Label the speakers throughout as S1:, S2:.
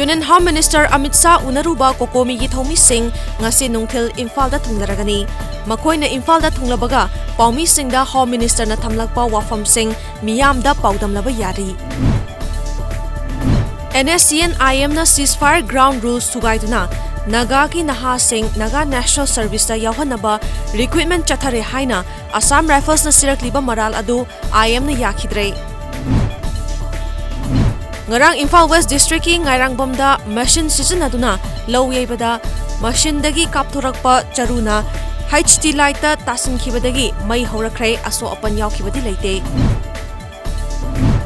S1: Union Home Minister Amit Shah unaruba kokomi gi thomi sing ngasi nungthil Imphal da thunglaragani. Makoina Imphal da thunglabaga paumi sing da Home Minister na thamlakpa wafam sing miyam da paudamlaba yari. NSCN IM na ceasefire ground rules thugaiduna Naga ki naha sing Naga National Service da yawhanaba recruitment chathare haina Assam Rifles na sirakliba maral adu IM na yakhidre. Ngarang Imphal West District ki Ngairang da machine sisinaduna law yaibada machine dagi kapthurakpa charuna HT light ta tasinkhibadagi mai horakre aso apan yaukibadi leite.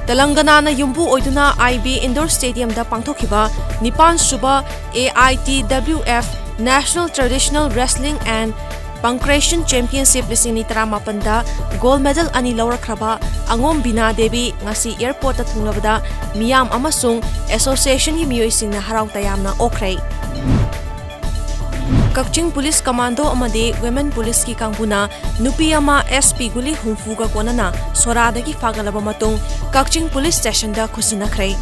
S1: Telangana na yumbu oiduna IB Indoor Stadium da pangthokhiba Nipan Suba AITWF National Traditional Wrestling and Pancration Championship 2018 da gold medal ani lawrakraba Angom Bina Devi ngasi airport ta thunglabada miyam amasung association gi miyoising na harau tayamna okhrei. Kaching Police Commando amade Women Police ki kangbuna nupi ama SP guli humfuga konana soradagi fagalaba matung Kaching Police Station da khusinakhrei.